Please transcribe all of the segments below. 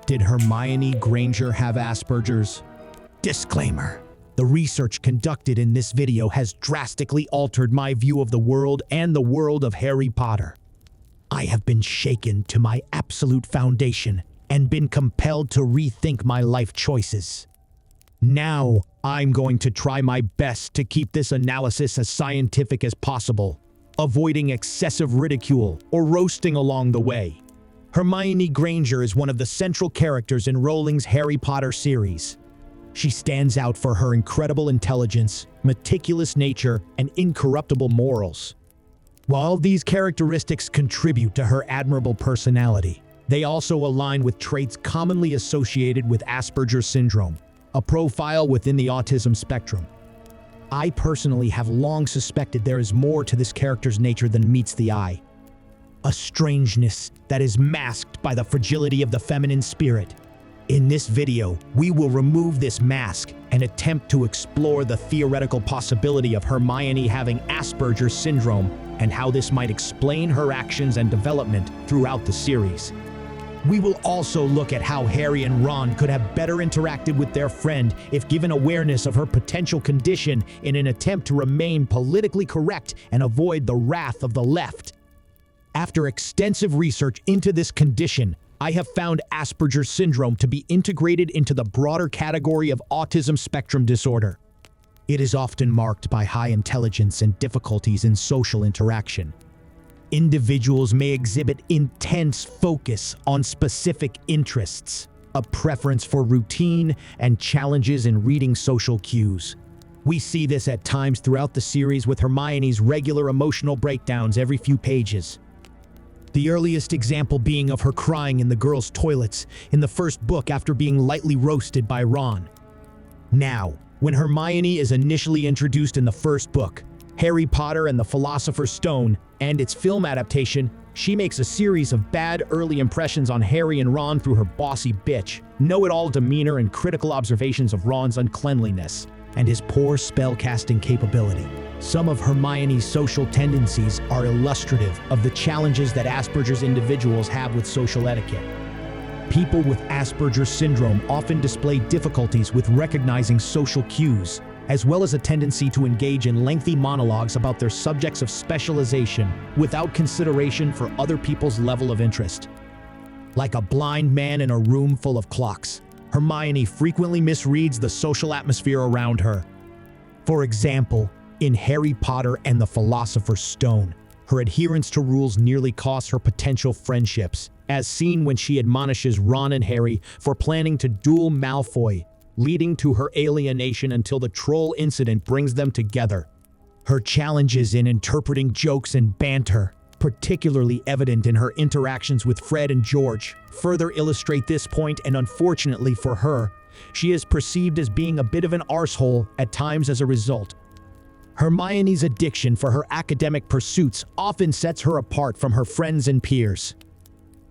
Did Hermione Granger have Asperger's? Disclaimer: the research conducted in this video has drastically altered my view of the world and the world of Harry Potter. I have been shaken to my absolute foundation and been compelled to rethink my life choices. Now, I'm going to try my best to keep this analysis as scientific as possible, avoiding excessive ridicule or roasting along the way. Hermione Granger is one of the central characters in Rowling's Harry Potter series. She stands out for her incredible intelligence, meticulous nature, and incorruptible morals. While these characteristics contribute to her admirable personality, they also align with traits commonly associated with Asperger's syndrome, a profile within the autism spectrum. I personally have long suspected there is more to this character's nature than meets the eye. A strangeness that is masked by the fragility of the feminine spirit. In this video, we will remove this mask and attempt to explore the theoretical possibility of Hermione having Asperger's syndrome and how this might explain her actions and development throughout the series. We will also look at how Harry and Ron could have better interacted with their friend if given awareness of her potential condition in an attempt to remain politically correct and avoid the wrath of the left. After extensive research into this condition, I have found Asperger's syndrome to be integrated into the broader category of autism spectrum disorder. It is often marked by high intelligence and difficulties in social interaction. Individuals may exhibit intense focus on specific interests, a preference for routine, and challenges in reading social cues. We see this at times throughout the series with Hermione's regular emotional breakdowns every few pages. The earliest example being of her crying in the girls' toilets in the first book after being lightly roasted by Ron. Now, when Hermione is initially introduced in the first book, Harry Potter and the Philosopher's Stone, and its film adaptation, she makes a series of bad early impressions on Harry and Ron through her bossy bitch, know-it-all demeanor and critical observations of Ron's uncleanliness and his poor spell-casting capability. Some of Hermione's social tendencies are illustrative of the challenges that Asperger's individuals have with social etiquette. People with Asperger's syndrome often display difficulties with recognizing social cues, as well as a tendency to engage in lengthy monologues about their subjects of specialization without consideration for other people's level of interest. Like a blind man in a room full of clocks, Hermione frequently misreads the social atmosphere around her. For example, in Harry Potter and the Philosopher's Stone, her adherence to rules nearly costs her potential friendships, as seen when she admonishes Ron and Harry for planning to duel Malfoy, leading to her alienation until the troll incident brings them together. Her challenges in interpreting jokes and banter, particularly evident in her interactions with Fred and George, further illustrate this point, and unfortunately for her, she is perceived as being a bit of an arsehole at times as a result. Hermione's addiction for her academic pursuits often sets her apart from her friends and peers.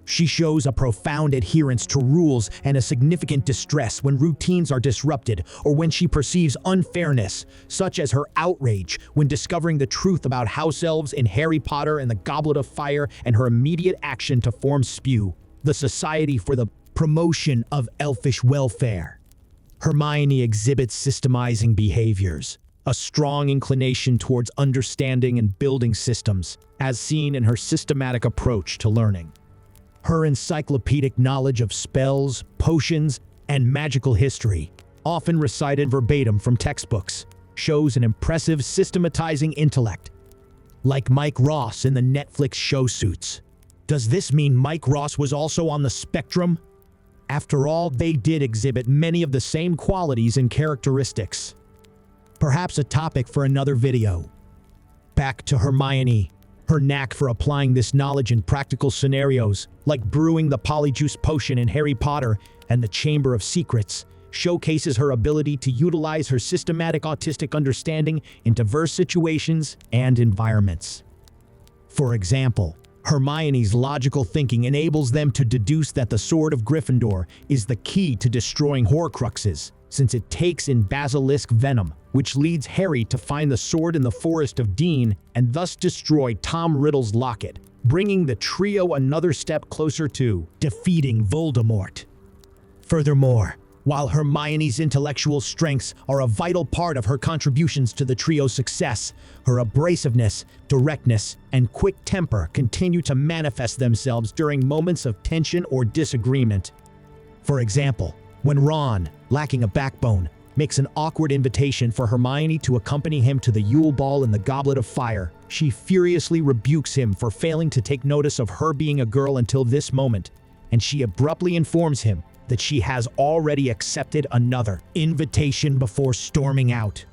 She shows a profound adherence to rules and a significant distress when routines are disrupted or when she perceives unfairness, such as her outrage when discovering the truth about house elves in Harry Potter and the Goblet of Fire, and her immediate action to form SPEW, the Society for the Promotion of Elfish Welfare. Hermione exhibits systemizing behaviors, a strong inclination towards understanding and building systems, as seen in her systematic approach to learning. Her encyclopedic knowledge of spells, potions, and magical history, often recited verbatim from textbooks, shows an impressive systematizing intellect. Like Mike Ross in the Netflix show Suits. Does this mean Mike Ross was also on the spectrum? After all, they did exhibit many of the same qualities and characteristics. Perhaps a topic for another video. Back to Hermione. Her knack for applying this knowledge in practical scenarios, like brewing the Polyjuice Potion in Harry Potter and the Chamber of Secrets, showcases her ability to utilize her systematic autistic understanding in diverse situations and environments. For example, Hermione's logical thinking enables them to deduce that the Sword of Gryffindor is the key to destroying Horcruxes, since it takes in basilisk venom, which leads Harry to find the sword in the Forest of Dean and thus destroy Tom Riddle's locket, bringing the trio another step closer to defeating Voldemort. Furthermore, while Hermione's intellectual strengths are a vital part of her contributions to the trio's success, her abrasiveness, directness, and quick temper continue to manifest themselves during moments of tension or disagreement. For example, when Ron, lacking a backbone, makes an awkward invitation for Hermione to accompany him to the Yule Ball in the Goblet of Fire, she furiously rebukes him for failing to take notice of her being a girl until this moment, and she abruptly informs him that she has already accepted another invitation before storming out.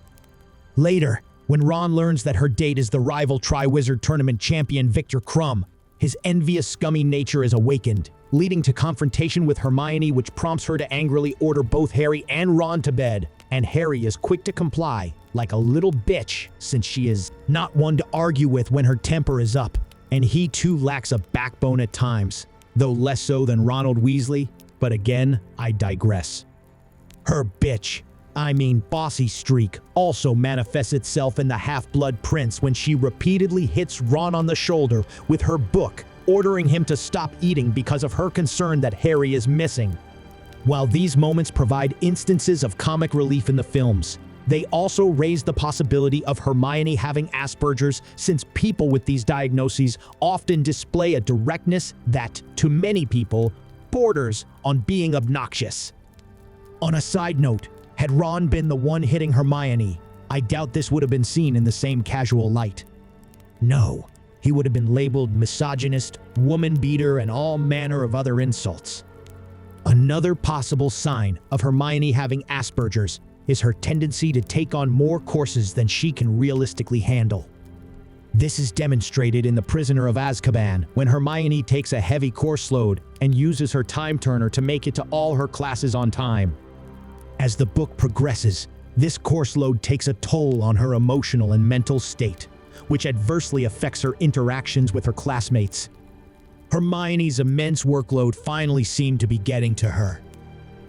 Later, when Ron learns that her date is the rival Triwizard Tournament champion Victor Krum, his envious, scummy nature is awakened, leading to confrontation with Hermione, which prompts her to angrily order both Harry and Ron to bed, and Harry is quick to comply, like a little bitch, since she is not one to argue with when her temper is up, and he too lacks a backbone at times, though less so than Ronald Weasley. But again, I digress. Her bossy streak also manifests itself in the Half-Blood Prince when she repeatedly hits Ron on the shoulder with her book, ordering him to stop eating because of her concern that Harry is missing. While these moments provide instances of comic relief in the films, they also raise the possibility of Hermione having Asperger's, since people with these diagnoses often display a directness that, to many people, borders on being obnoxious. On a side note, had Ron been the one hitting Hermione, I doubt this would have been seen in the same casual light. No, he would have been labeled misogynist, woman beater, and all manner of other insults. Another possible sign of Hermione having Asperger's is her tendency to take on more courses than she can realistically handle. This is demonstrated in The Prisoner of Azkaban, when Hermione takes a heavy course load and uses her time turner to make it to all her classes on time. As the book progresses, this course load takes a toll on her emotional and mental state, which adversely affects her interactions with her classmates. Hermione's immense workload finally seemed to be getting to her.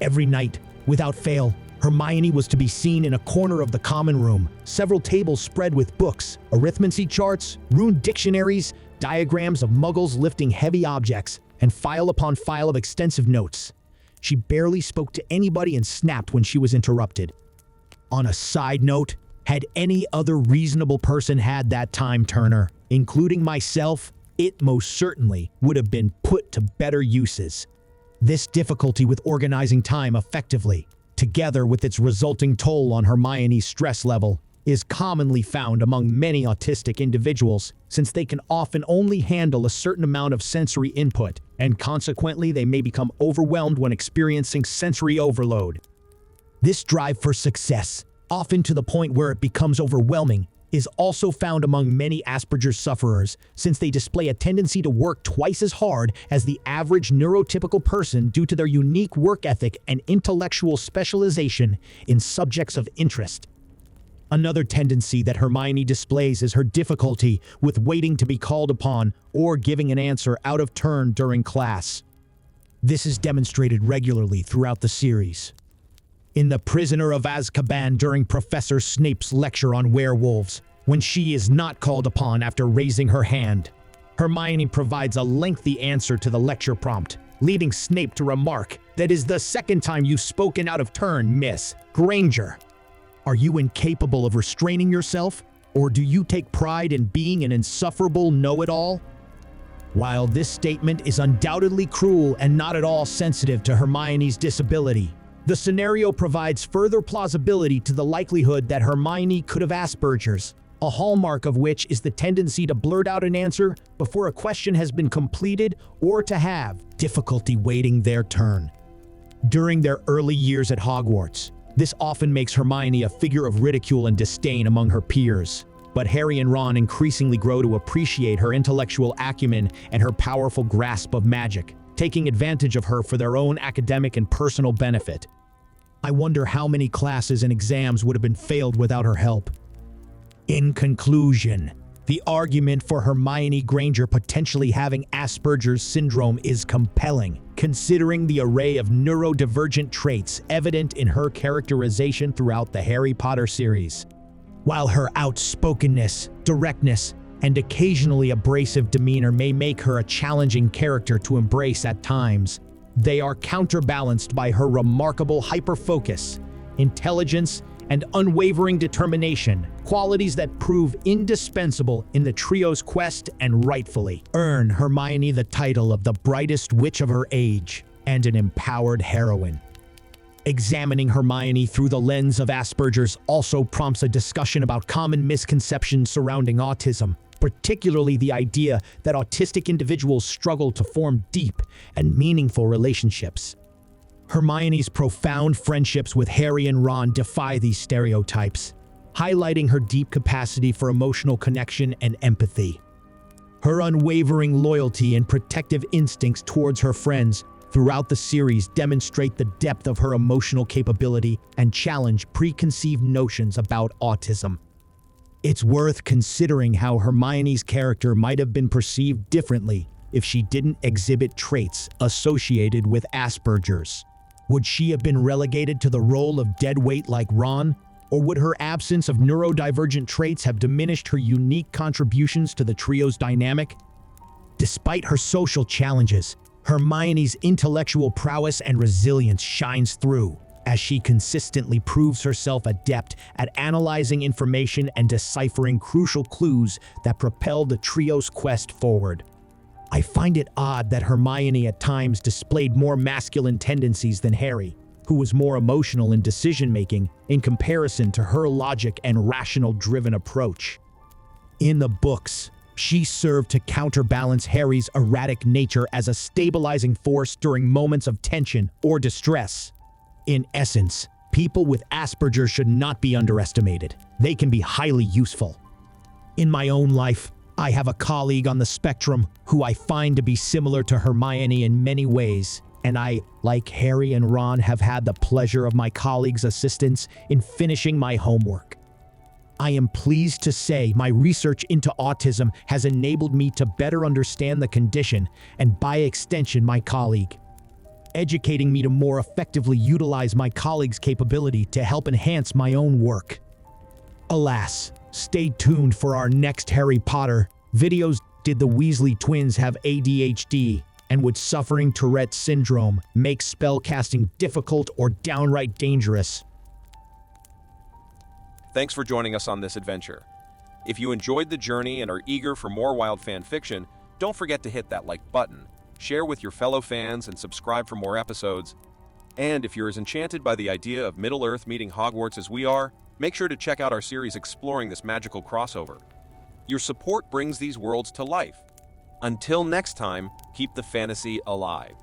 Every night, without fail, Hermione was to be seen in a corner of the common room, several tables spread with books, arithmancy charts, rune dictionaries, diagrams of muggles lifting heavy objects, and file upon file of extensive notes. She barely spoke to anybody and snapped when she was interrupted. On a side note, had any other reasonable person had that time turner, including myself, it most certainly would have been put to better uses. This difficulty with organizing time effectively, together with its resulting toll on Hermione's stress level, is commonly found among many autistic individuals, since they can often only handle a certain amount of sensory input, and consequently they may become overwhelmed when experiencing sensory overload. This drive for success, often to the point where it becomes overwhelming, is also found among many Asperger's sufferers, since they display a tendency to work twice as hard as the average neurotypical person due to their unique work ethic and intellectual specialization in subjects of interest. Another tendency that Hermione displays is her difficulty with waiting to be called upon or giving an answer out of turn during class. This is demonstrated regularly throughout the series. In The Prisoner of Azkaban, during Professor Snape's lecture on werewolves, when she is not called upon after raising her hand, Hermione provides a lengthy answer to the lecture prompt, leading Snape to remark, "That is the second time you've spoken out of turn, Miss Granger. Are you incapable of restraining yourself, or do you take pride in being an insufferable know-it-all?" While this statement is undoubtedly cruel and not at all sensitive to Hermione's disability, the scenario provides further plausibility to the likelihood that Hermione could have Asperger's, a hallmark of which is the tendency to blurt out an answer before a question has been completed or to have difficulty waiting their turn. During their early years at Hogwarts, this often makes Hermione a figure of ridicule and disdain among her peers. But Harry and Ron increasingly grow to appreciate her intellectual acumen and her powerful grasp of magic, taking advantage of her for their own academic and personal benefit. I wonder how many classes and exams would have been failed without her help. In conclusion, the argument for Hermione Granger potentially having Asperger's syndrome is compelling, considering the array of neurodivergent traits evident in her characterization throughout the Harry Potter series. While her outspokenness, directness, and occasionally abrasive demeanor may make her a challenging character to embrace at times, They are counterbalanced by her remarkable hyperfocus, intelligence, and unwavering determination, qualities that prove indispensable in the trio's quest and rightfully earn Hermione the title of the brightest witch of her age and an empowered heroine. Examining Hermione through the lens of Asperger's also prompts a discussion about common misconceptions surrounding autism, particularly the idea that autistic individuals struggle to form deep and meaningful relationships. Hermione's profound friendships with Harry and Ron defy these stereotypes, highlighting her deep capacity for emotional connection and empathy. Her unwavering loyalty and protective instincts towards her friends throughout the series demonstrate the depth of her emotional capability and challenge preconceived notions about autism. It's worth considering how Hermione's character might have been perceived differently if she didn't exhibit traits associated with Asperger's. Would she have been relegated to the role of deadweight like Ron? Or would her absence of neurodivergent traits have diminished her unique contributions to the trio's dynamic? Despite her social challenges, Hermione's intellectual prowess and resilience shines through, as she consistently proves herself adept at analyzing information and deciphering crucial clues that propel the trio's quest forward. I find it odd that Hermione at times displayed more masculine tendencies than Harry, who was more emotional in decision-making in comparison to her logic and rational-driven approach. In the books, she served to counterbalance Harry's erratic nature as a stabilizing force during moments of tension or distress. In essence, people with Asperger's should not be underestimated. They can be highly useful. In my own life, I have a colleague on the spectrum who I find to be similar to Hermione in many ways, and I, like Harry and Ron, have had the pleasure of my colleague's assistance in finishing my homework. I am pleased to say my research into autism has enabled me to better understand the condition and, by extension, my colleague, educating me to more effectively utilize my colleague's capability to help enhance my own work. Alas, stay tuned for our next Harry Potter videos. Did the Weasley twins have ADHD? And would suffering Tourette's syndrome make spellcasting difficult or downright dangerous? Thanks for joining us on this adventure. If you enjoyed the journey and are eager for more wild fan fiction, don't forget to hit that like button, share with your fellow fans, and subscribe for more episodes. And if you're as enchanted by the idea of Middle-earth meeting Hogwarts as we are, make sure to check out our series exploring this magical crossover. Your support brings these worlds to life. Until next time, keep the fantasy alive.